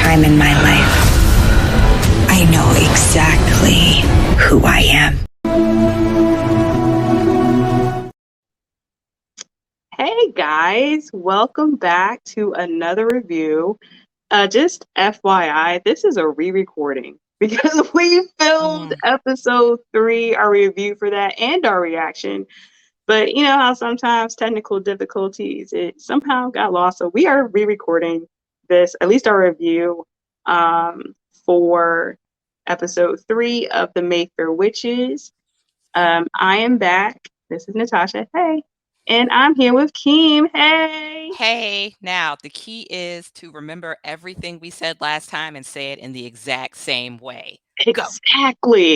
time in my life, I know exactly who I am. Hey guys, welcome back to another review. Just FYI, this is a re-recording because we filmed episode 3, our review for that, and our reaction. But you know how sometimes technical difficulties, it somehow got lost. So we are re-recording this, at least our review, for episode 3 of the Mayfair Witches. I am back. This is Natasha. Hey. And I'm here with Keem. Hey. Hey, now the key is to remember everything we said last time and say it in the exact same way. Go.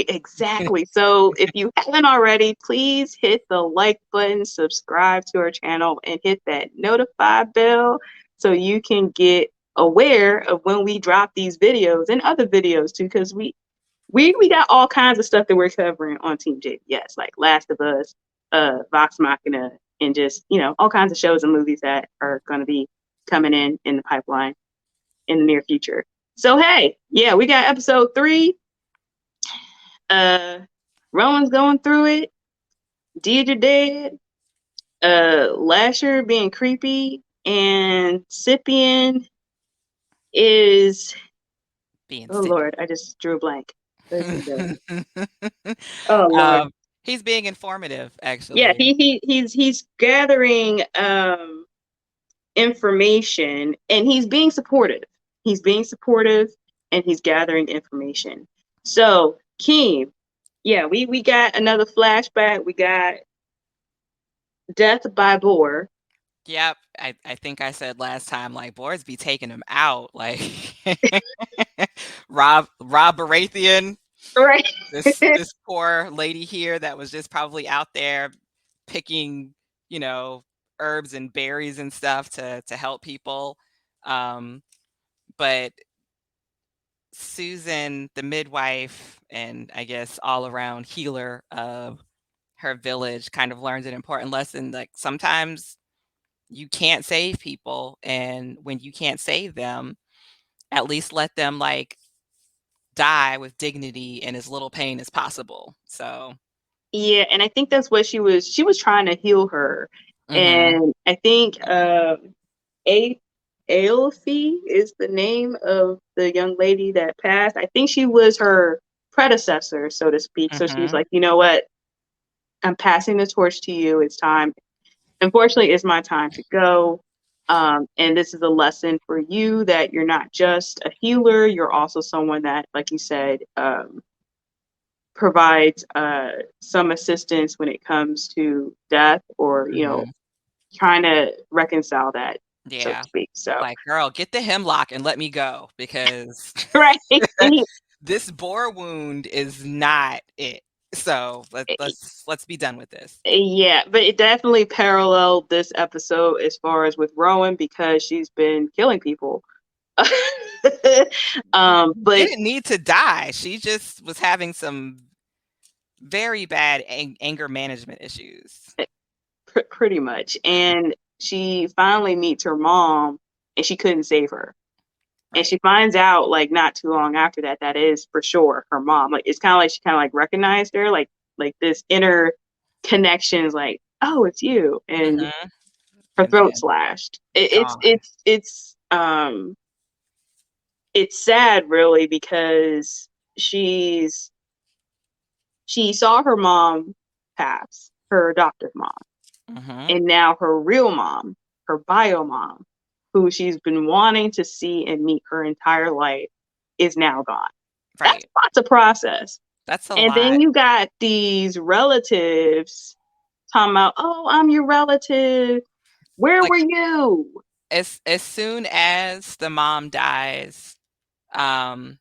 Exactly. So if you haven't already, please hit the like button, subscribe to our channel, and hit that notify bell so you can get aware of when we drop these videos and other videos too, because we got all kinds of stuff that we're covering on TeamJVS, like Last of Us, Vox Machina, and just, you know, all kinds of shows and movies that are going to be coming in the pipeline in the near future. So, hey, yeah, we got episode 3. Rowan's going through it. Deirdre dead. Lasher being creepy. And Cyprian is... Oh, Lord, I just drew a blank. Oh, Lord. He's being informative, actually. Yeah, he's gathering information, and he's being supportive. He's being supportive, and he's gathering information. So, Keem, yeah, we got another flashback. We got death by Boar. Yep, I think I said last time, like, Boards be taking him out, like Rob Baratheon. Right. This poor lady here that was just probably out there picking, you know, herbs and berries and stuff to help people. But Susan, the midwife, and I guess all around healer of her village, kind of learns an important lesson. Like, sometimes you can't save people, and when you can't save them, at least let them like die with dignity and as little pain as possible. So yeah, and I think that's what she was trying to heal her. And I think Ailsie is the name of the young lady that passed. I think she was her predecessor, so to speak. So she was like, you know what? I'm passing the torch to you. It's time. Unfortunately, it's my time to go. And this is a lesson for you that you're not just a healer. You're also someone that, like you said, provides some assistance when it comes to death or, you know, trying to reconcile that, so to speak. So, like, girl, get the hemlock and let me go, because right. this boar wound is not it. So let's be done with this. Yeah, but it definitely paralleled this episode as far as with Rowan, because she's been killing people. But She didn't need to die. She just was having some very bad anger management issues. Pretty much. And she finally meets her mom, and she couldn't save her. And she finds out, like, not too long after that, that is for sure her mom. Like, it's kind of like she kind of like recognized her, like this inner connection is like, oh, it's you. And her throat slashed. It's sad, really, because she saw her mom pass, her adoptive mom. And now her real mom, her bio mom, who she's been wanting to see and meet her entire life, is now gone. That's lots of process. That's a lot. And then you got these relatives talking about, oh, I'm your relative. Where were you? As soon as the mom dies, and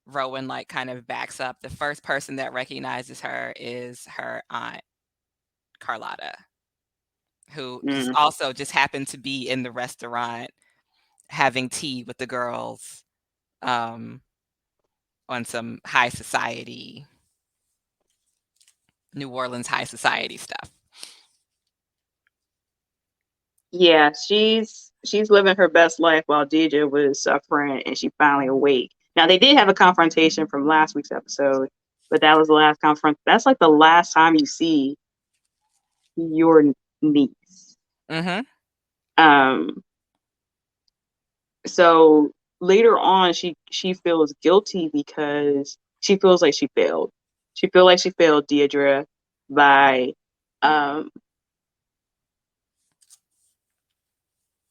Rowan like kind of backs up, the first person that recognizes her is her aunt, Carlotta, who also just happened to be in the restaurant having tea with the girls, on some high society, New Orleans high society stuff. Yeah, she's she's living her best life while Deirdre was suffering and she finally awake. Now they did have a confrontation from last week's episode, but that was the last that's like the last time you see your niece. Mm-hmm. So later on she feels guilty because she feels like she failed. She feels like she failed Deirdre by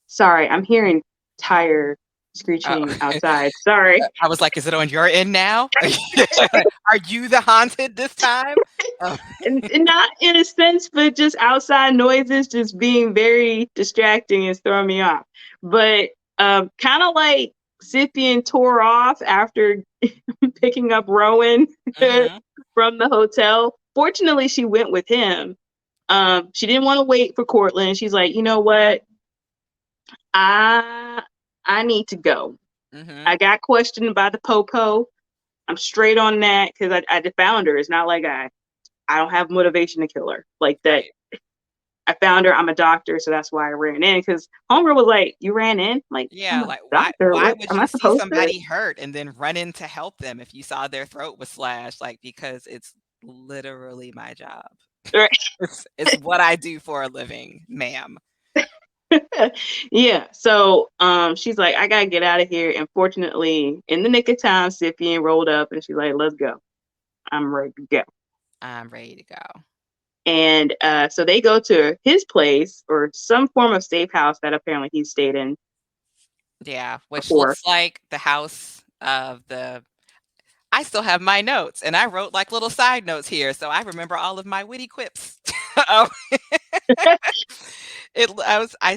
sorry, I'm hearing tire screeching outside. Sorry. I was like, is it on your end now? Are you the haunted this time? And not in a sense, but just outside noises just being very distracting is throwing me off. But kind of like Cyprian tore off after picking up Rowan from the hotel. Fortunately, she went with him. She didn't want to wait for Cortland. She's like, you know what? I need to go. I got questioned by the popo. I'm straight on that because I found her. It's not like I don't have motivation to kill her like that. I found her. I'm a doctor, so that's why I ran in. Because Homegirl was like, "You ran in?" Like, yeah, like doctor, why what? would Am you I see supposed somebody hurt and then run in to help them if you saw their throat was slashed? Like, because it's literally my job. Right. It's what I do for a living, ma'am. Yeah. So she's like, I gotta get out of here. And fortunately, in the nick of time, Cyprian rolled up and she's like, let's go. I'm ready to go. I'm ready to go. And so they go to his place or some form of safe house that apparently he stayed in. Yeah, which before. looks like the house of the. I still have my notes, and I wrote like little side notes here, so I remember all of my witty quips. I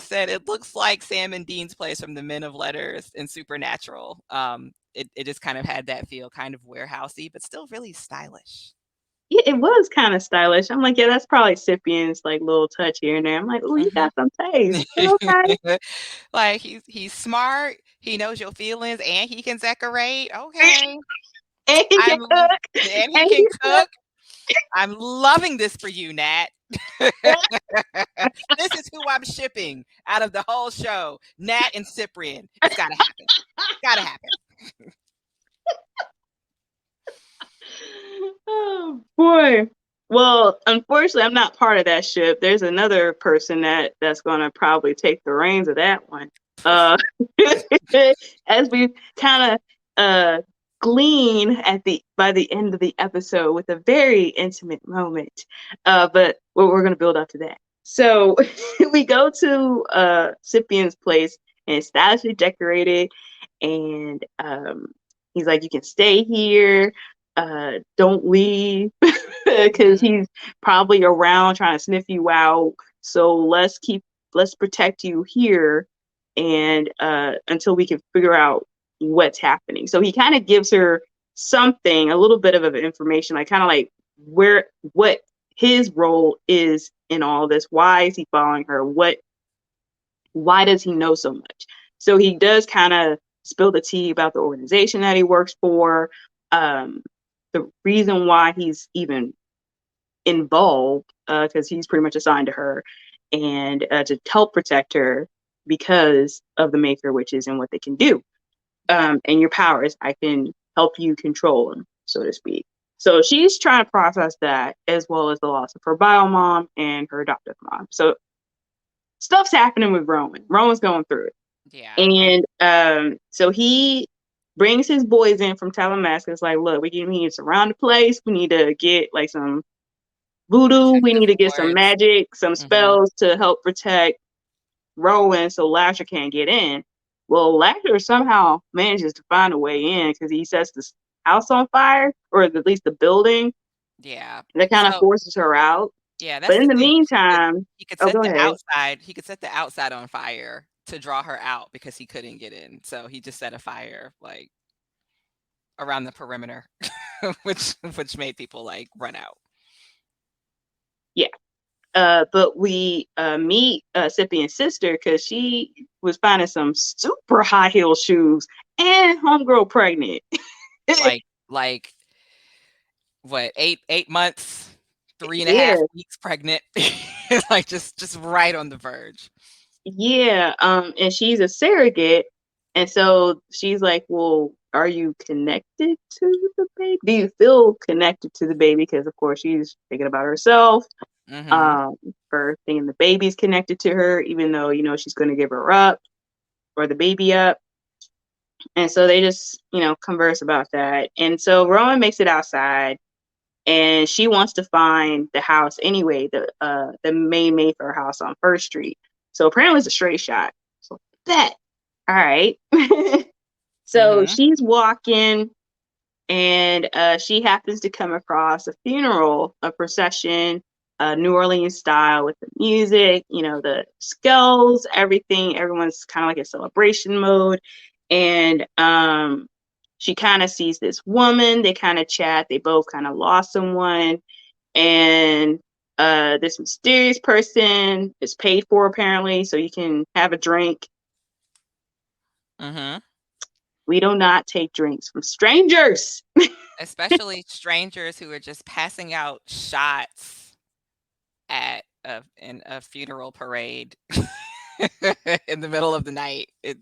said it looks like Sam and Dean's place from the Men of Letters and Supernatural. It just kind of had that feel, kind of warehousey, but still really stylish. Yeah, it was kind of stylish. I'm like, yeah, that's probably Cyprian's like little touch here and there. I'm like, oh, you got some taste. Okay. Like he's smart. He knows your feelings, and he can decorate. Okay. And he can cook. And he can cook. I'm loving this for you, Nat. This is who I'm shipping out of the whole show. Nat and Cyprian. It's gotta happen. Gotta happen. Oh boy. Well, unfortunately, I'm not part of that ship. There's another person that's gonna probably take the reins of that one. As we kind of glean by the end of the episode with a very intimate moment. But we're gonna build up to that. So we go to Cyprian's place and it's stylishly decorated, and he's like, you can stay here. Don't leave because he's probably around trying to sniff you out. So let's protect you here and until we can figure out what's happening. So he kind of gives her something, a little bit of information, like kind of like what his role is in all this. Why is he following her? Why does he know so much? So he does kind of spill the tea about the organization that he works for. The reason why he's even involved, because he's pretty much assigned to her, and to help protect her because of the Mayfair witches and what they can do. And your powers, I can help you control them, so to speak. So she's trying to process that, as well as the loss of her bio mom and her adoptive mom. So stuff's happening with Rowan. Rowan's going through it. Yeah. And so he brings his boys in from Talamasca. Like, look, we need to surround the place. We need to get like some voodoo. We need to get some magic, some spells to help protect Rowan so Lasher can't get in. Well, Lasher somehow manages to find a way in because he sets the house on fire, or at least the building. Yeah. That kind of forces her out. Yeah, but in the meantime, he could set the outside. He could set the outside on fire to draw her out because he couldn't get in. So he just set a fire like around the perimeter, which made people like run out. Yeah. But we meet Cyprian's sister because she was finding some super high heel shoes and homegirl pregnant. like what, 8 months, 3.5 weeks pregnant. Like just right on the verge. Yeah, and she's a surrogate, and so she's like, "Well, are you connected to the baby? Do you feel connected to the baby?" Because of course she's thinking about herself, Mm-hmm. um, for thinking the baby's connected to her, even though she's going to give her up or the baby up. And so they just converse about that. And so Rowan makes it outside, and she wants to find the house anyway, the main Mayfair house on First Street. So apparently it's a straight shot. So that all right. So Mm-hmm. she's walking, and she happens to come across a funeral, a procession, New Orleans style with the music, the skulls, everything. Everyone's kind of like in celebration mode, and she kind of sees this woman. They kind of chat. They both kind of lost someone, and this mysterious person is paid for apparently, so you can have a drink. Mm-hmm. We do not take drinks from strangers. Especially strangers who are just passing out shots at in a funeral parade in the middle of the night. It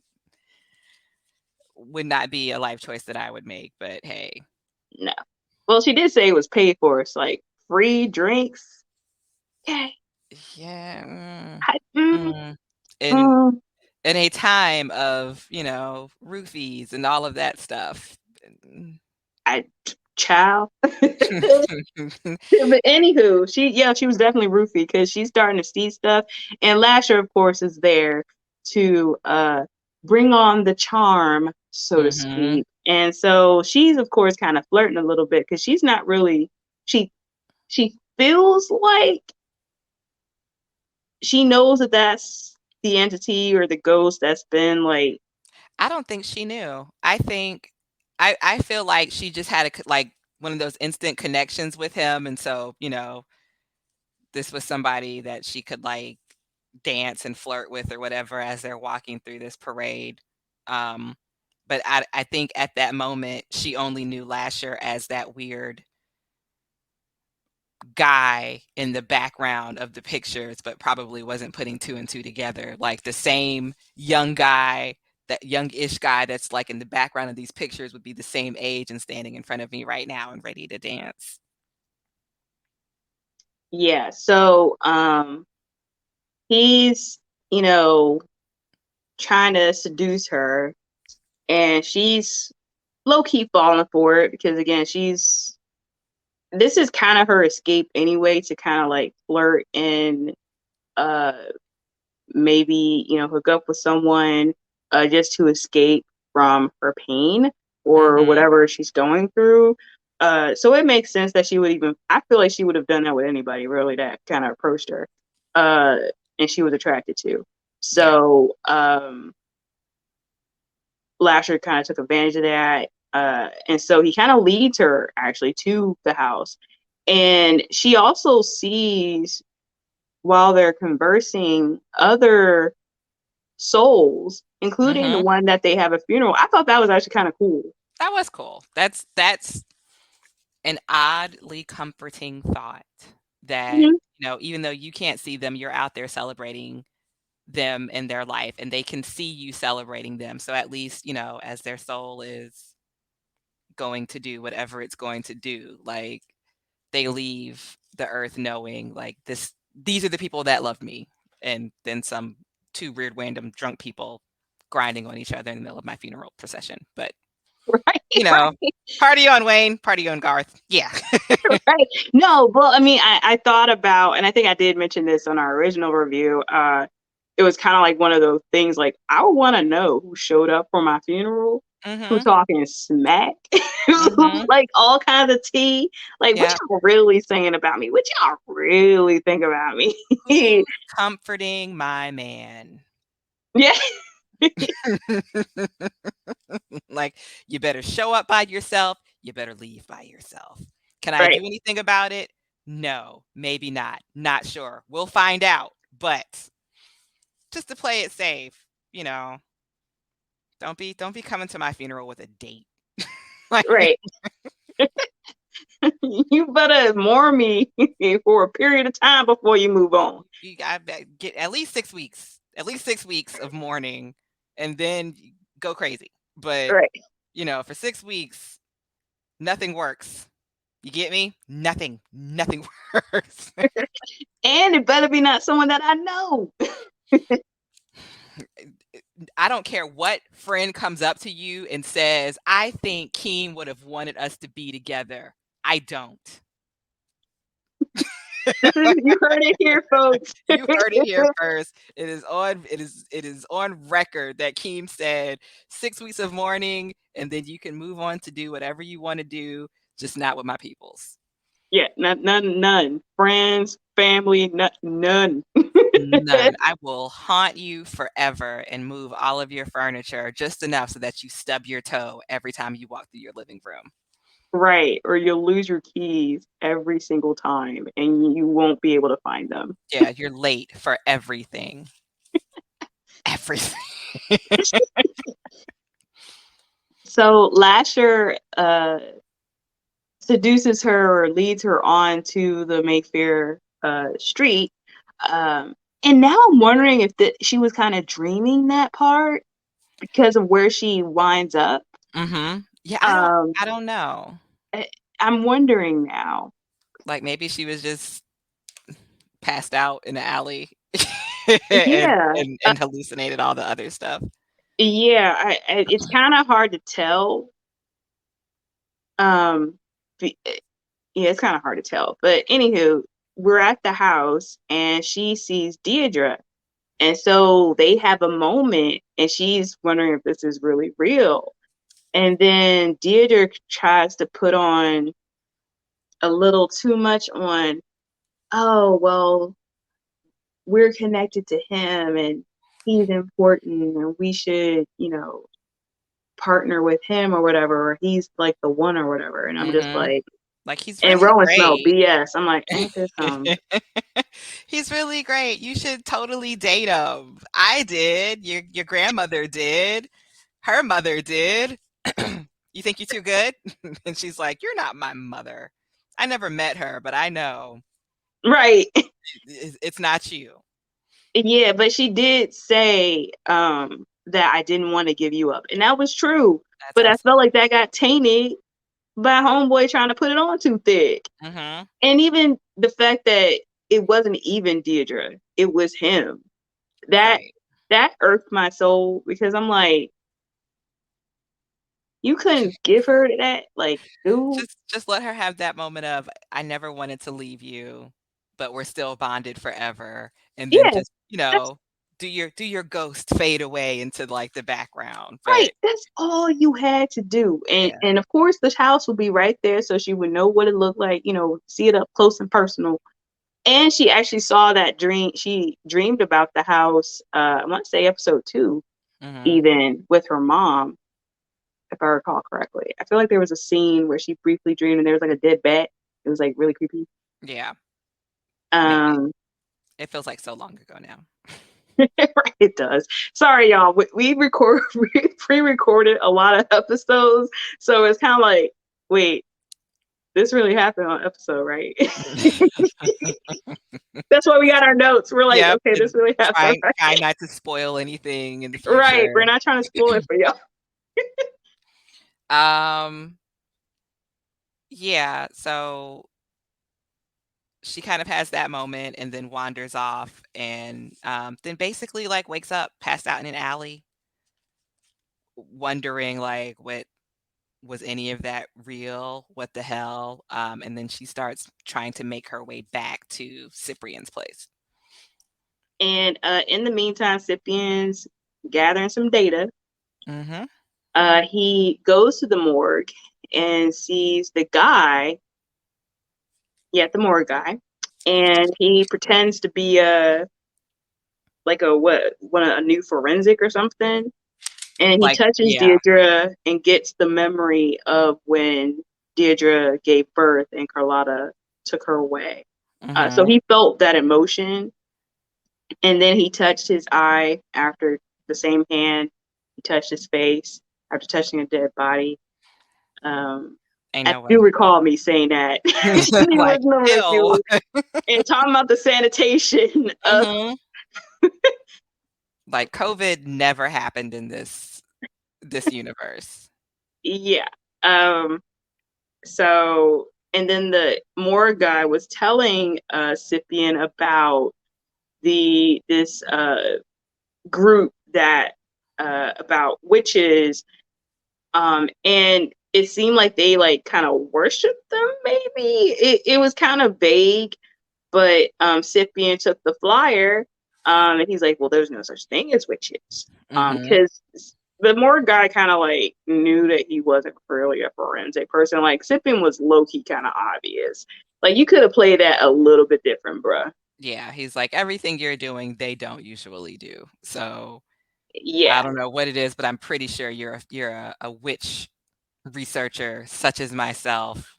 would not be a life choice that I would make, but hey. No. Well, she did say it was paid for. It's like free drinks. Okay. Yeah. I, mm, Mm. In mm, in a time of, roofies and all of that stuff. I child. But anywho, she was definitely roofie because she's starting to see stuff, and Lasher, of course, is there to bring on the charm, so to Mhm. speak. And so she's, of course, kind of flirting a little bit because she's not really. She feels like she knows that that's the entity or the ghost that's been like. I don't think she knew. I feel like she just had like one of those instant connections with him, and so, this was somebody that she could like dance and flirt with or whatever as they're walking through this parade. Um, but I think at that moment she only knew Lasher as that weird guy in the background of the pictures, but probably wasn't putting two and two together. Like the same young guy, that young-ish guy that's like in the background of these pictures would be the same age and standing in front of me right now and ready to dance. Yeah, so he's you know trying to seduce her, and she's low key falling for it because again this is kind of her escape anyway, to kind of like flirt and uh maybe hook up with someone, just to escape from her pain or Mhm. whatever she's going through. So it makes sense that she would even. I feel like she would have done that with anybody really that kind of approached her, uh, and she was attracted to. Yeah. So Lasher kind of took advantage of that, and so he kind of leads her actually to the house, and she also sees while they're conversing other souls, including the Mhm. one that they have a funeral. I thought that was actually kind of cool. That was cool. That's an oddly comforting thought that, Mhm. even though you can't see them, you're out there celebrating them in their life and they can see you celebrating them. So at least, as their soul is going to do whatever it's going to do, like they leave the earth knowing like these are the people that love me. And then some two weird random drunk people grinding on each other in the middle of my funeral procession. But Right, you know, right, party on Wayne, party on Garth. Yeah. right. No, well, I mean, I thought about, and I think I did mention this on our original review. It was kind of like one of those things. Like, I would want to know who showed up for my funeral, who Mhm. talking smack, who Mhm. like all kinds of tea. Like, what Yeah. y'all really saying about me? What y'all really think about me? Who's comforting my man? Yeah. Like, you better show up by yourself, you better leave by yourself. Can I Right. do anything about it? No, maybe not. Not sure. We'll find out. But just to play it safe, you know, don't be coming to my funeral with a date. Like, Right. You better mourn me for a period of time before you move on. I bet get at least 6 weeks. at least 6 weeks of mourning and then go crazy. But, Right. for 6 weeks, nothing works. You get me? Nothing works. And it better be not someone that I know. I don't care what friend comes up to you and says, I think Keem would have wanted us to be together. I don't. You heard it here, folks. You heard it here first. It is on record that Keem said 6 weeks of mourning, and then you can move on to do whatever you want to do, just not with my peoples. Yeah, none. Friends, family, none. None. I will haunt you forever and move all of your furniture just enough so that you stub your toe every time you walk through your living room. Right, or you'll lose your keys every single time and you won't be able to find them. Yeah, you're late for everything. Everything. So Lasher seduces her or leads her on to the Mayfair street. And now I'm wondering if she was kind of dreaming that part because of where she winds up. Mm-hmm. Yeah, I don't know. I'm wondering now. Like maybe she was just passed out in the alley Yeah. and hallucinated all the other stuff. Yeah, it's kind of hard to tell. Yeah, it's kind of hard to tell. But anywho, we're at the house and she sees Deirdre. And so they have a moment and she's wondering if this is really real. And then Deirdre tries to put on a little too much on, oh, well, we're connected to him and he's important and we should, partner with him or whatever, or he's like the one or whatever. And I'm just like he's and really Rowan great. smelled BS. I'm like, ain't this He's really great. You should totally date him. I did. Your grandmother did. Her mother did. You think you're too good? And she's like, you're not my mother. I never met her, but I know. Right. It's not you. Yeah, but she did say that I didn't want to give you up. And that was true. But I felt like that got tainted by homeboy trying to put it on too thick. Mm-hmm. And even the fact that it wasn't even Deirdre, it was him. That irked my soul because I'm like, you couldn't give her that, like, dude. Just let her have that moment of I never wanted to leave you, but we're still bonded forever. And then just, do your ghost fade away into like the background. But, right. That's all you had to do. And of course the house would be right there so she would know what it looked like, see it up close and personal. And she actually saw that dream. She dreamed about the house, I want to say episode 2, even with her mom, if I recall correctly. I feel like there was a scene where she briefly dreamed and there was like a dead bat. It was like really creepy. Yeah. It feels like so long ago now. Right, it does. Sorry, y'all. We pre-recorded a lot of episodes, so it's kind of like, wait, this really happened on episode, right? That's why we got our notes. We're like, okay, this really happened. Try not to spoil anything in the future. Right, we're not trying to spoil it for y'all. Yeah, so she kind of has that moment and then wanders off and then basically like wakes up passed out in an alley wondering like what was any of that real, what the hell, and then she starts trying to make her way back to Cyprian's place. And in the meantime, Cyprian's gathering some data. He goes to the morgue and sees the guy, the morgue guy, and he pretends to be a new forensic or something. And he touches Deirdre and gets the memory of when Deirdre gave birth and Carlotta took her away. So he felt that emotion. And then he touched his eye after the same hand. He touched his face after touching a dead body. I do recall me saying that. And talking about the sanitation of Like COVID never happened in this universe. Yeah. So, and then the morgue guy was telling Cyprian about this group that about witches, and it seemed like they like kind of worshiped them. Maybe it was kind of vague, but Cyprian took the flyer, and he's like, "Well, there's no such thing as witches," Mhm. because the morgue guy kind of like knew that he wasn't really a forensic person. Like Cyprian was low key kind of obvious. Like you could have played that a little bit different, bruh. Yeah, he's like, "Everything you're doing, they don't usually do." So, I Yeah, don't know what it is, but I'm pretty sure you're a witch researcher such as myself,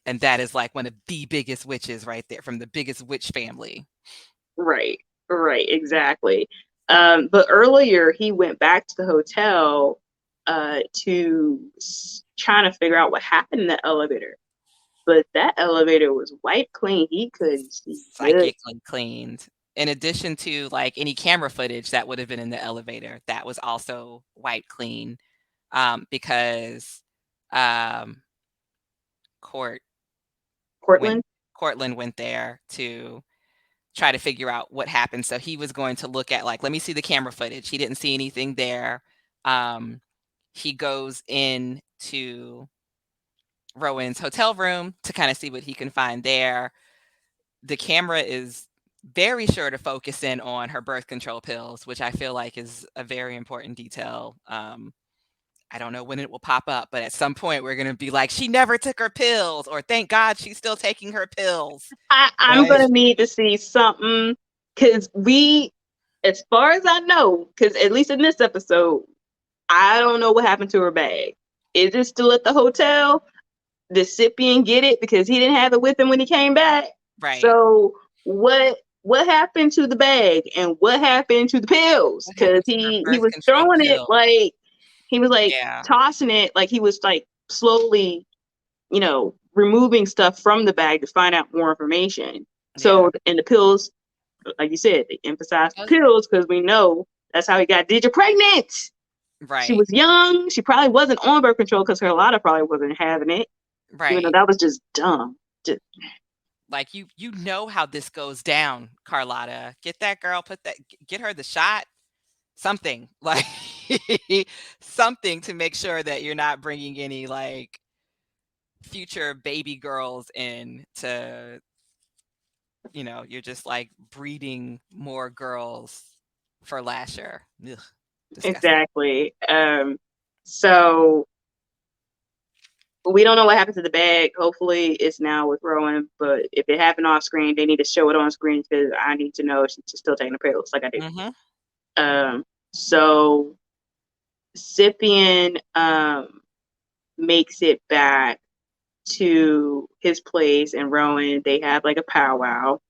and that is, like, one of the biggest witches right there from the biggest witch family. right, right, exactly. But earlier he went back to the hotel to trying to figure out what happened in the elevator. But that elevator was wiped clean. He couldn't see good. Psychically cleaned. In addition to, like, any camera footage that would have been in the elevator, that was also wiped clean, because, um, Court went Portland? Cortland went there to try to figure out what happened, so he was going to look at, like, "Let me see the camera footage." He didn't see anything there. Um, he goes into Rowan's hotel room to kinda see what he can find there. The camera is very sure to focus in on her birth control pills, which I feel like is a very important detail. I don't know when it will pop up, but at some point we're gonna be like, "She never took her pills," or "Thank God she's still taking her pills." I'm But gonna need to see something because as far as I know, because at least in this episode, I don't know what happened to her bag. Is it still at the hotel? Did Cyprian get it because he didn't have it with him when he came back? right. So what happened to the bag and what happened to the pills? What Because happened to her he birth was control throwing it pill? like he was like Yeah, tossing it like he was like slowly, removing stuff from the bag to find out more information. yeah. So and the pills, like you said, they emphasize the Those pills because we know that's how he got Deirdre pregnant. She right, was young. She probably wasn't on birth control because Carlotta probably wasn't having it. Even though right. that was just dumb. Just, Like, you know how this goes down, Carlotta. Get that girl, get her the shot, something, like, something to make sure that you're not bringing any, like, future baby girls in to you're just, like, breeding more girls for Lasher. Ugh, disgusting. exactly. So we don't know what happened to the bag. Hopefully, it's now with Rowan. But if it happened off screen, they need to show it on screen because I need to know if she's still taking the pills like I do. Mhm. So Cyprian makes it back to his place, and Rowan, they have like a powwow.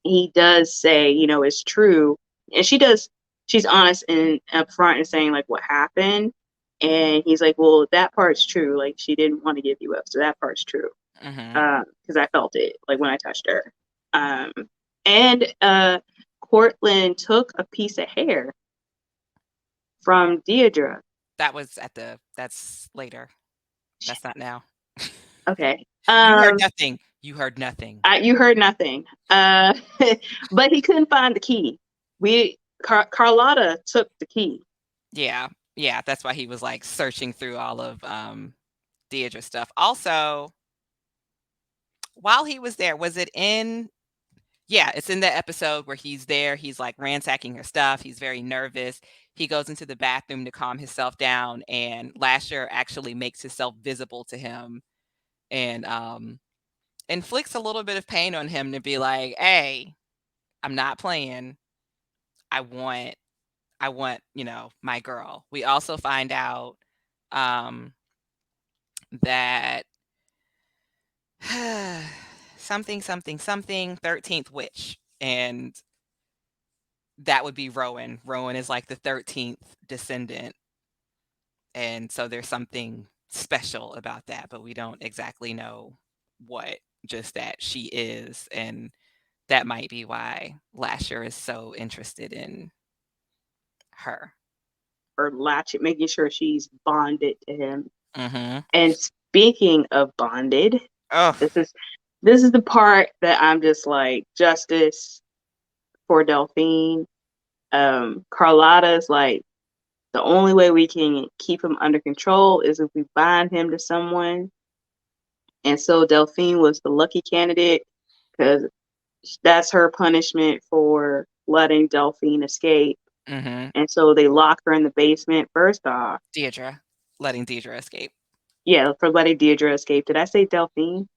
He does say, it's true, and she's honest and upfront and saying like what happened, and he's like, well, that part's true. Like she didn't want to give you up, so that part's true. Mhm. Because I felt it like when I touched her. Um, and Cortland took a piece of hair from Deirdre. That's later. That's not now. Okay. You heard nothing. You heard nothing. You heard nothing. But he couldn't find the key. Carlotta took the key. Yeah. Yeah, that's why he was, like, searching through all of, Deirdre stuff. Also, while he was there, was it in yeah, it's in the episode where he's there, he's, like, ransacking her stuff, he's very nervous. He goes into the bathroom to calm himself down, and Lasher actually makes himself visible to him and, inflicts a little bit of pain on him to be like, "Hey, I'm not playing. I want my girl." We also find out, um, that something, something, something, 13th witch, and that would be Rowan. Rowan is like the 13th descendant, and so there's something special about that, but we don't exactly know what, just that she is, and that might be why Lasher is so interested in Her. or making sure she's bonded to him. Mm-hmm. And speaking of bonded, Oh, this is the part that I'm just like, justice for Delphine. Carlotta's like, the only way we can keep him under control is if we bind him to someone. And so Delphine was the lucky candidate because that's her punishment for letting Delphine escape. mm-hmm. And so they lock her in the basement. First off, Deirdre. Letting Deirdre escape. yeah, for letting Deirdre escape. Did I say Delphine?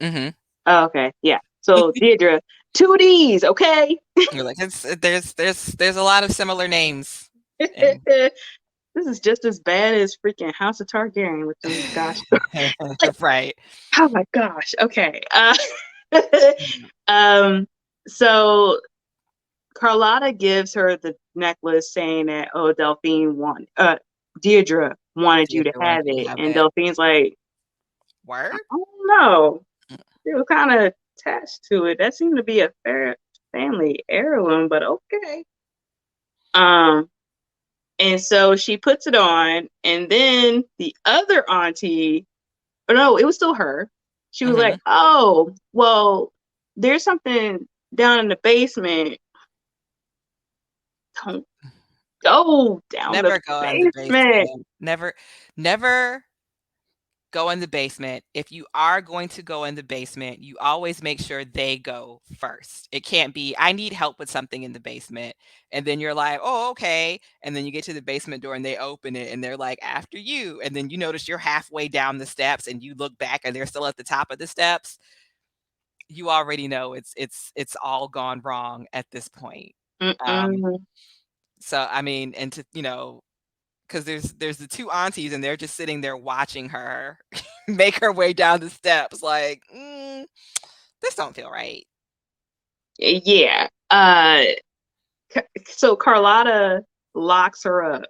Mm-hmm. Oh, okay, yeah. So Deirdre, two D's, okay? You're like, there's a lot of similar names. And This is just as bad as freaking House of Targaryen with them gosh. Like, right. oh my gosh. Okay. So Carlotta gives her the necklace saying that, oh, Deirdre wanted you to Deirdre have wants you to it. have And it. Delphine's like, Word? I don't know. Feel kind of attached to it. That seemed to be a fair family heirloom, but okay. And so she puts it on, and then the other auntie, or no, it was still her. She was Mm-hmm. like, "Oh, well, there's something down in the basement. Don't go down the Never go in the basement." basement. Never go in the basement. If you are going to go in the basement, you always make sure they go first. It can't be, I need help with something in the basement. And then you're like, oh, okay. And then you get to the basement door and they open it and they're like, after you. And then you notice you're halfway down the steps and you look back and they're still at the top of the steps. You already know it's all gone wrong at this point. Mm-mm. So I mean, and to, because there's the two aunties and they're just sitting there watching her make her way down the steps like, this don't feel right. Yeah. So Carlotta locks her up.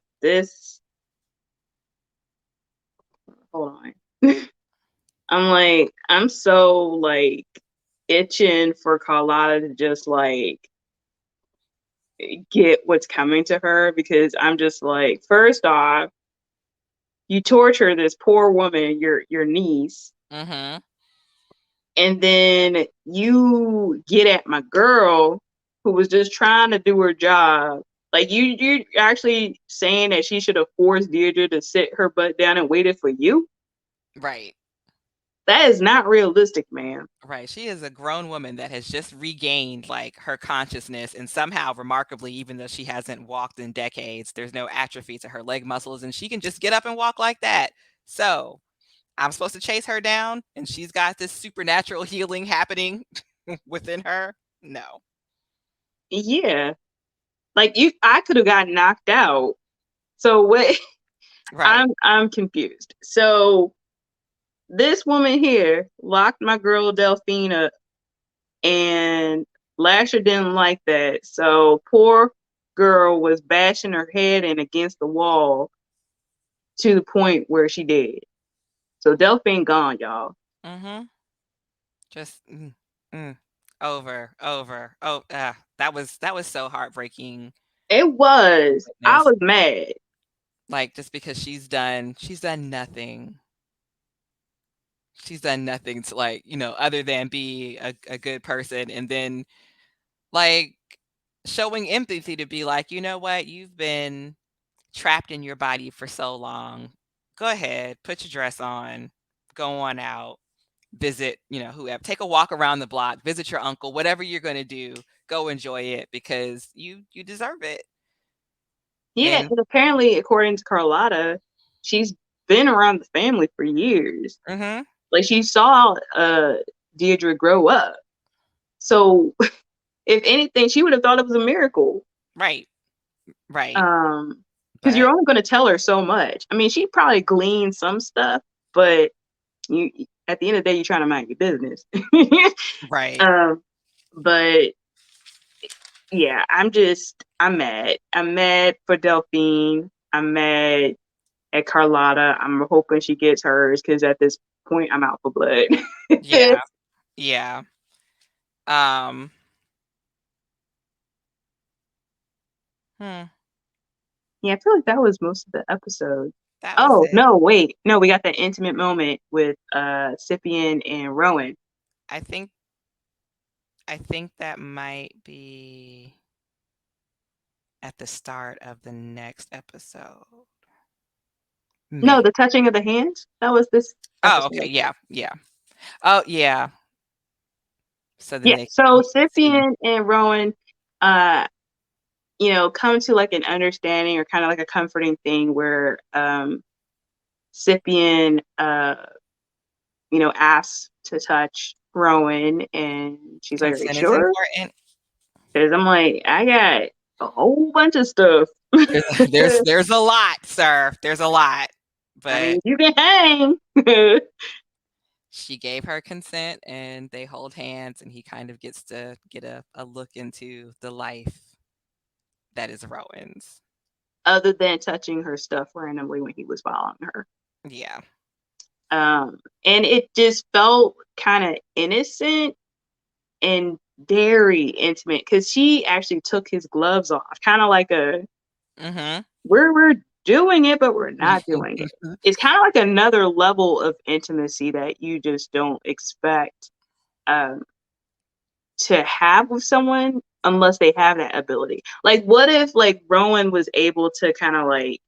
Hold on. I'm so like itching for Carlotta to just like get what's coming to her because I'm just like, first off, you torture this poor woman, your niece, Mm-hmm. and then you get at my girl who was just trying to do her job. Like you actually saying that she should have forced Deirdre to sit her butt down and waited for you? Right. That is not realistic, man. Right. She is a grown woman that has just regained like her consciousness and somehow remarkably, even though she hasn't walked in decades, there's no atrophy to her leg muscles and she can just get up and walk like that. So I'm supposed to chase her down and she's got this supernatural healing happening within her. No. Yeah. Like I could have gotten knocked out. So what Right. I'm confused. So this woman here locked my girl Delphine up, and Lasher didn't like that. So poor girl was bashing her head in against the wall to the point where she did. So Delphine gone, y'all. Mm-hmm. Just over. Oh, that was so heartbreaking. It was. I Goodness. was mad. Like just because she's done nothing. She's done nothing to like, other than be a good person and then like showing empathy to be like, you know what, you've been trapped in your body for so long. Go ahead, put your dress on, go on out, visit, whoever, take a walk around the block, visit your uncle, whatever you're going to do, go enjoy it because you deserve it. Yeah, And and apparently, according to Carlotta, she's been around the family for years. mhm, Like she saw Deirdre grow up. So if anything, she would have thought it was a miracle. right, right. Because you're But only going to tell her so much. I mean, she probably gleaned some stuff, but you at the end of the day, you're trying to mind your business. right. um, but yeah, I'm mad. I'm mad for Delphine. I'm mad at Carlotta. I'm hoping she gets hers because at this point, I'm out for blood. Yeah. Yeah. Um, hmm. Yeah, I feel like that was most of the episode. That was Oh, it. no, wait. No, we got that intimate moment with Cyprian and Rowan. I think that might be at the start of the next episode. No, Maybe. the touching of the hands. That was this Oh, okay. episode. Yeah. Yeah. Oh, yeah. So then Yeah. they So you see. Cyprian and Rowan, uh, come to like an understanding or kind of like a comforting thing where Cyprian, asks to touch Rowan, and she's like, "Are you Consent is sure?" important. Because I'm like, I got a whole bunch of stuff. There's a lot, sir. There's a lot. I But mean, you can hang. she gave her consent and they hold hands and he kind of gets to get a look into the life that is Rowan's. Other than touching her stuff randomly when he was following her. Yeah. And it just felt kind of innocent and very intimate because she actually took his gloves off, kind of like a Mhm. we're doing it, but we're not doing it. It's kind of like another level of intimacy that you just don't expect um, to have with someone unless they have that ability. Like, what if like Rowan was able to kind of like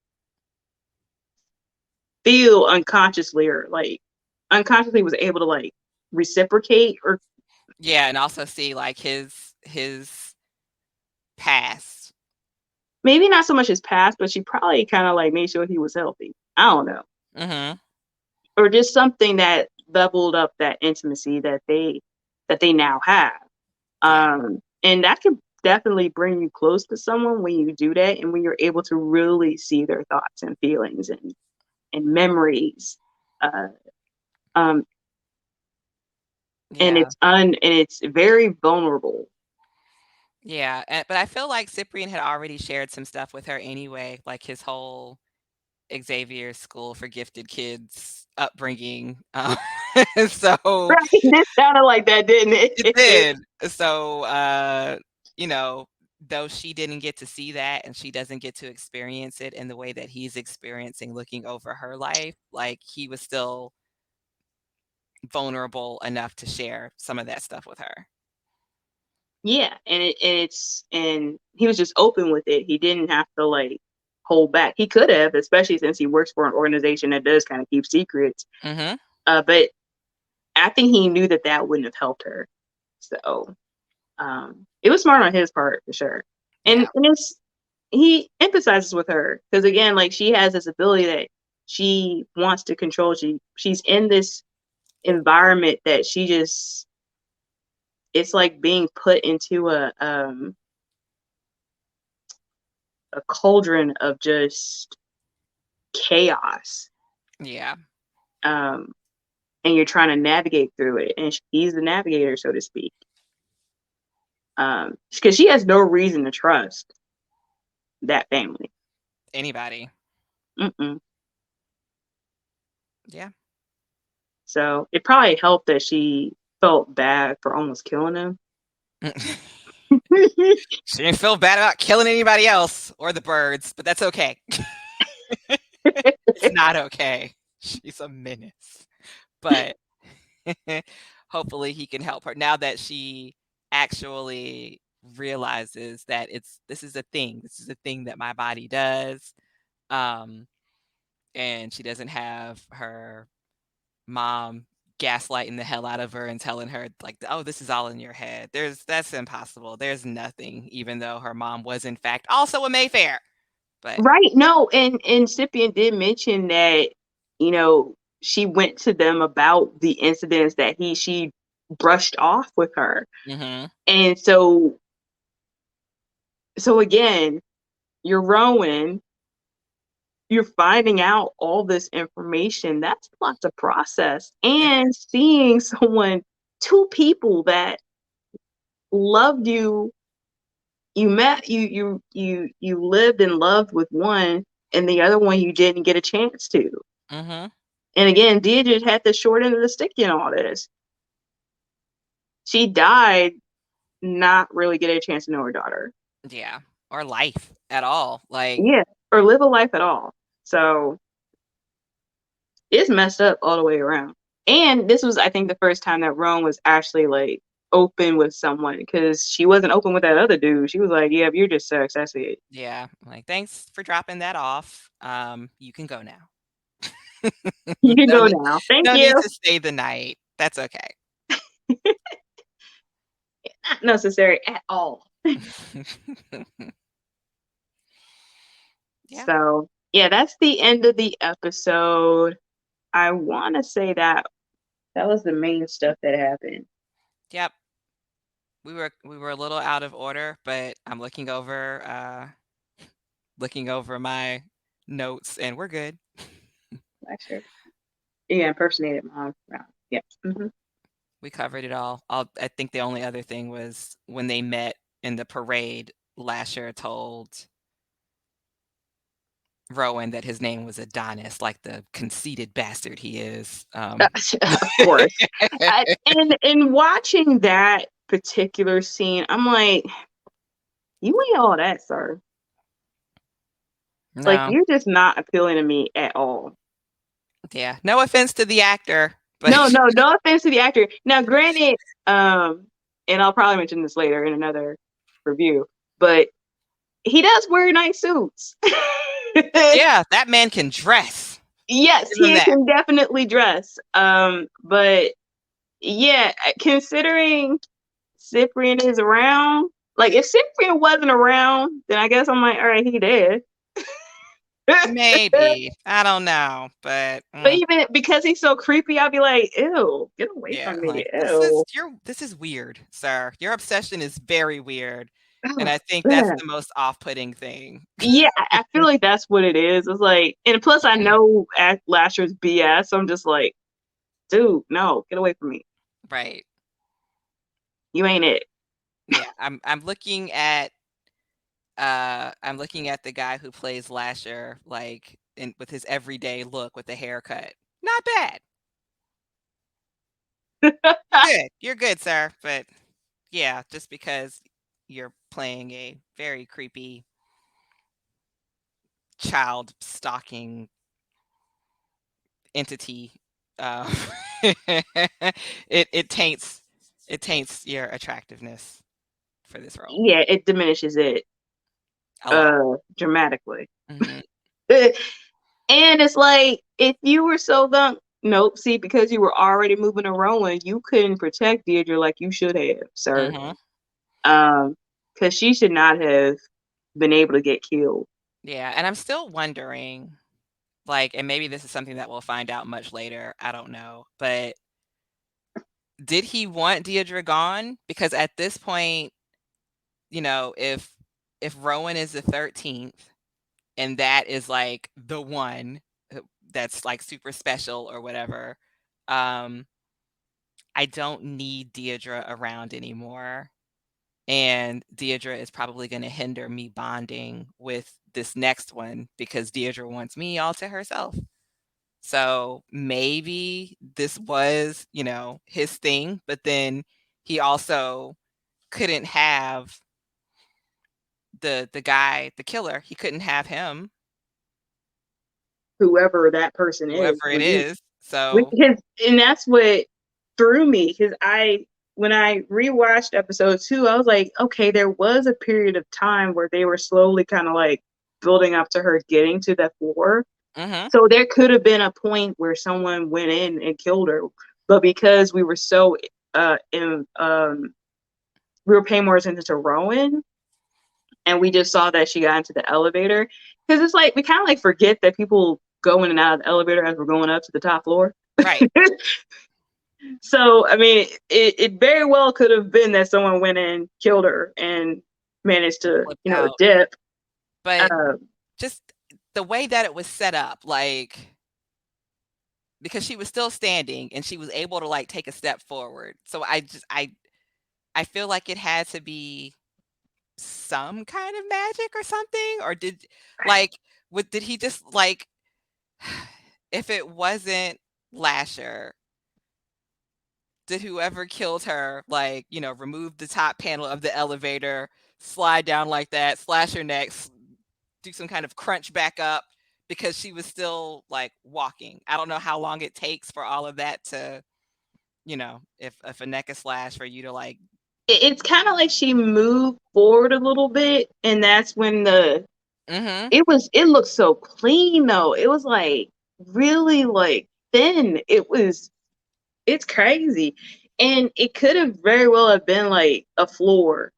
feel unconsciously or like unconsciously was able to like reciprocate or Yeah, and also see like his past. maybe not so much his past, but she probably kind of like made sure he was healthy. I don't know. Mhm. Or just something that leveled up that intimacy that they now have. Yeah. And that could definitely bring you close to someone when you do that and when you're able to really see their thoughts and feelings and memories. Uh, um, and Yeah. it's very vulnerable. Yeah, but I feel like Cyprian had already shared some stuff with her anyway, like his whole Xavier School for Gifted Kids upbringing. So Right? It sounded like that, didn't it it? did. So, you know, though she didn't get to see that and she doesn't get to experience it in the way that he's experiencing looking over her life, like he was still vulnerable enough to share some of that stuff with her. Yeah, and he was just open with it. He didn't have to like hold back. He could have, especially since he works for an organization that does kind of keep secrets. Mhm. But I think he knew that that wouldn't have helped her. So it was smart on his part for sure. Yeah. And he emphasizes with her because again, like she has this ability that she wants to control. She's in this environment that she just it's like being put into a cauldron of just chaos. Yeah. Um, and you're trying to navigate through it. And he's the navigator, so to speak. Because she has no reason to trust that family. Anybody. Mm-mm. Yeah. So it probably helped that she felt bad for almost killing him. She didn't feel bad about killing anybody else or the birds, but that's okay. It's not okay. She's a menace. But hopefully he can help her now that she actually realizes that this is a thing. This is a thing that my body does. Um, and she doesn't have her mom gaslighting the hell out of her and telling her like, oh, this is all in your head. That's impossible. There's nothing, even though her mom was in fact also a Mayfair. But Right. No, and Cyprian did mention that, she went to them about the incidents that she brushed off with her. mhm. And so again, you're Rowan, you're finding out all this information. That's a lot to process. And seeing two people that loved you, you met, you lived and loved with one, and the other one you didn't get a chance to. Mhm. And again, Deirdre had the short end of the stick in all this. She died not really getting a chance to know her daughter. Yeah. Or life at all. Like Yeah. or live a life at all. So it's messed up all the way around. And this was, I think, the first time that Rowan was actually like open with someone, because she wasn't open with that other dude. She was like, "Yeah, you're just sex. That's it." Yeah, like, thanks for dropping that off. You can go now. You can No go need, now. Thank no you. need to stay the night. That's okay. Not necessary at all. Yeah. So yeah, that's the end of the episode. I want to say that was the main stuff that happened. Yep. We were a little out of order, but I'm looking over my notes and we're good. Lasher. Yeah, impersonated mom. Yeah. Mm-hmm. We covered it all. I think the only other thing was when they met in the parade, Lasher told Rowan that his name was Adonis, like the conceited bastard he is. Of course. And in watching that particular scene, I'm like, you ain't all that, sir. Like, No. you're just not appealing to me at all. Yeah. No offense to the actor, but No offense to the actor. Now, granted, and I'll probably mention this later in another review, but he does wear nice suits. yeah, that man can dress. Yes, Give him he that. can definitely dress. But yeah, considering Cyprian is around, like if Cyprian wasn't around, then I guess I'm like, all right, he dead. Maybe. I don't know, but But even because he's so creepy, I'll be like, ew, get away yeah, from me. like Ew. this is weird, sir. Your obsession is very weird. And Oh, I think that's yeah. the most off-putting thing. Yeah, I feel like that's what it is. It's like, and plus I know Lasher's BS, so I'm just like, dude, no, get away from me. Right. You ain't it. Yeah, I'm looking at the guy who plays Lasher, like with his everyday look with the haircut. Not bad. You're good, sir. But yeah, just because you're playing a very creepy child stalking entity, uh, it taints your attractiveness for this role Yeah, it diminishes it a lot. dramatically. Mhm. And it's like, if you were so nope, see, because you were already moving to Rowan, you couldn't protect Deirdre like you should have, sir. Mhm. Because she should not have been able to get killed. Yeah, and I'm still wondering, like, and maybe this is something that we'll find out much later. I don't know, but did he want Deirdre gone? Because at this point, if Rowan is the 13th and that is like the one that's like super special or whatever, I don't need Deirdre around anymore. And Deirdre is probably going to hinder me bonding with this next one because Deirdre wants me all to herself. So maybe this was, his thing, but then he also couldn't have the guy, the killer. He couldn't have him, Whoever that person is. whoever it is. So, And that's what threw me, because when I rewatched episode 2, I was like, okay, there was a period of time where they were slowly kind of like building up to her getting to that floor. mhm. So there could have been a point where someone went in and killed her, but because we were so we were paying more attention to Rowan, and we just saw that she got into the elevator, because it's like we kind of like forget that people go in and out of the elevator as we're going up to the top floor. Right. So I mean, it very well could have been that someone went in, killed her, and managed to Flipped out. dip. But just the way that it was set up, like, because she was still standing and she was able to like take a step forward. So I feel like it had to be some kind of magic or something, or did he just like if it wasn't Lasher, did whoever killed her like, remove the top panel of the elevator, slide down like that, slash her neck, do some kind of crunch back up because she was still like walking. I don't know how long it takes for all of that to, if a neck is slashed for you to like. It's kind of like she moved forward a little bit, and that's when it looked so clean though. It was like really like thin. It's crazy. And it could have very well have been like a floor,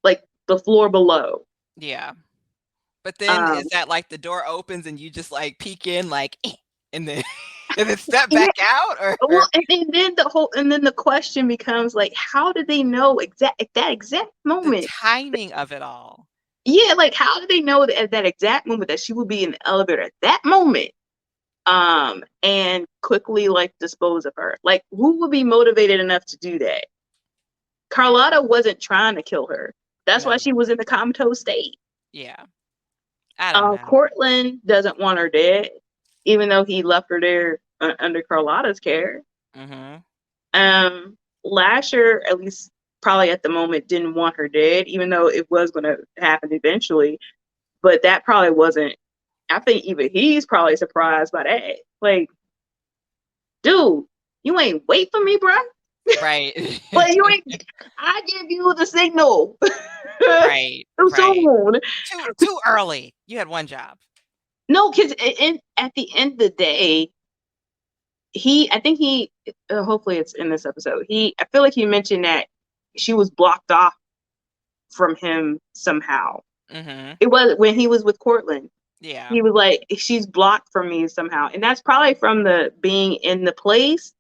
like the floor below. Yeah. But then is that like the door opens and you just like peek in like and then and then step back out, or well, and then the question becomes like, how did they know that exact the moment? timing of it all? Yeah, like how did they know that at that exact moment that she would be in the elevator at that moment? And quickly like dispose of her. Like, who would be motivated enough to do that? Carlotta wasn't trying to kill her. That's why she was in the comatose state. Yeah. I don't know. Cortland doesn't want her dead, even though he left her there under Carlotta's care. Lasher, at least probably at the moment, didn't want her dead, even though it was going to happen eventually. But that probably wasn't. I think even he's probably surprised by that. Like, dude, you ain't wait for me, bro. Right. Like, you ain't. I give you the signal. Right. Too soon. Too early. You had one job. No, because at the end of the day, I think he, hopefully it's in this episode. I feel like he mentioned that she was blocked off from him somehow. It was when he was with Cortland. Yeah. He was like, she's blocked from me somehow. And that's probably from the being in the place.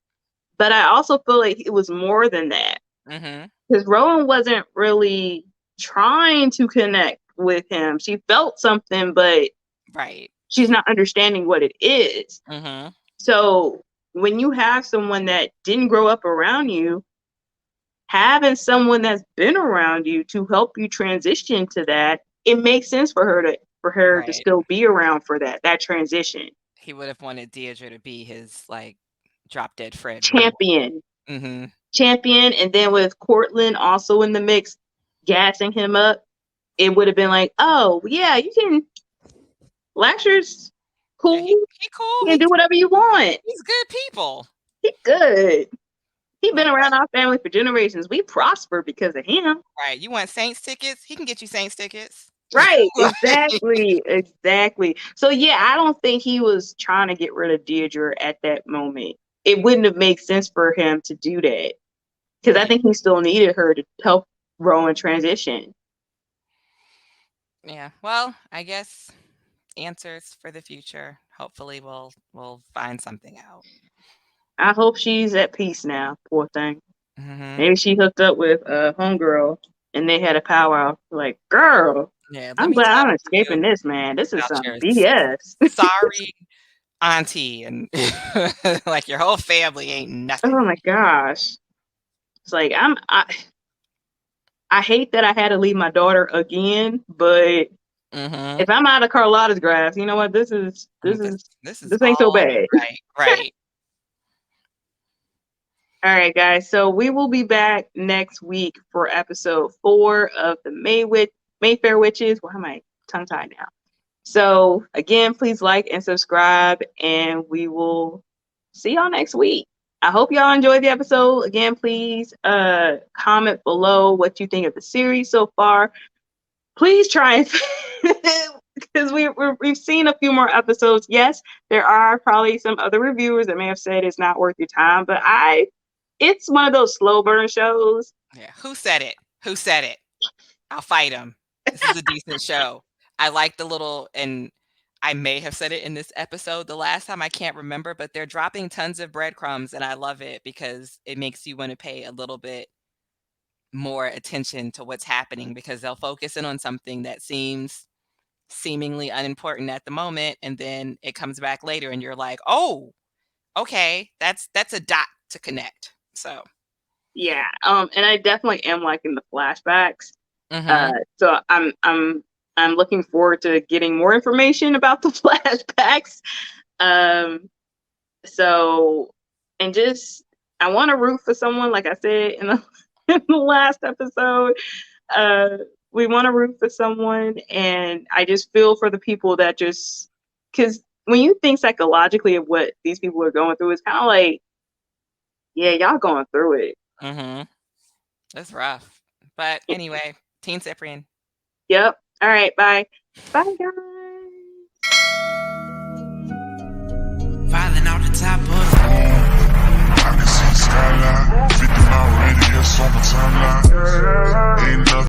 But I also feel like it was more than that. Because Rowan wasn't really trying to connect with him. She felt something, but she's not understanding what it is. So when you have someone that didn't grow up around you, having someone that's been around you to help you transition to that, it makes sense for her to still be around for that transition. He would have wanted Deirdre to be his like drop dead Fred champion. Champion, and then with Cortland also in the mix, gassing him up, it would have been like, oh yeah, you can. Lasher's cool. Yeah, he cool. You can do whatever you want. He's good people. He good. He been around our family for generations. We prosper because of him. Right. You want Saints tickets? He can get you Saints tickets. Right. Exactly. So yeah, I don't think he was trying to get rid of Deirdre at that moment. It wouldn't have made sense for him to do that. Because I think he still needed her to help Rowan transition. Yeah. Well, I guess answers for the future. Hopefully we'll find something out. I hope she's at peace now, poor thing. Maybe she hooked up with a homegirl and they had a powwow. Like, girl, I'm glad I'm escaping this, man. This is some BS. Sorry, auntie, and like your whole family ain't nothing. Oh my gosh. It's like I hate that I had to leave my daughter again, but if I'm out of Carlotta's grasp, you know what? This ain't so bad. Right. All right, guys. So we will be back next week for episode 4 of the Mayfair Witches. Why am I tongue-tied now? So again, please like and subscribe, and we will see y'all next week. I hope y'all enjoyed the episode. Again, please comment below what you think of the series so far. Please try and because we've seen a few more episodes. Yes, there are probably some other reviewers that may have said it's not worth your time, but it's one of those slow burn shows. Yeah. Who said it? I'll fight him. This is a decent show. I like the little, and I may have said it in this episode the last time, I can't remember, but they're dropping tons of breadcrumbs, and I love it because it makes you want to pay a little bit more attention to what's happening, because they'll focus in on something that seems seemingly unimportant at the moment, and then it comes back later and you're like, oh, okay, that's a dot to connect. So yeah, and I definitely am liking the flashbacks. So I'm looking forward to getting more information about the flashbacks. So, and just I want to root for someone, like I said in the last episode. we want to root for someone, and I just feel for the people that just, because when you think psychologically of what these people are going through, it's kind of like, yeah, y'all going through it. Mm-hmm. It's rough. But anyway, Team Cyprian. Yep. All right. Bye. Bye, guys. Falling off the top of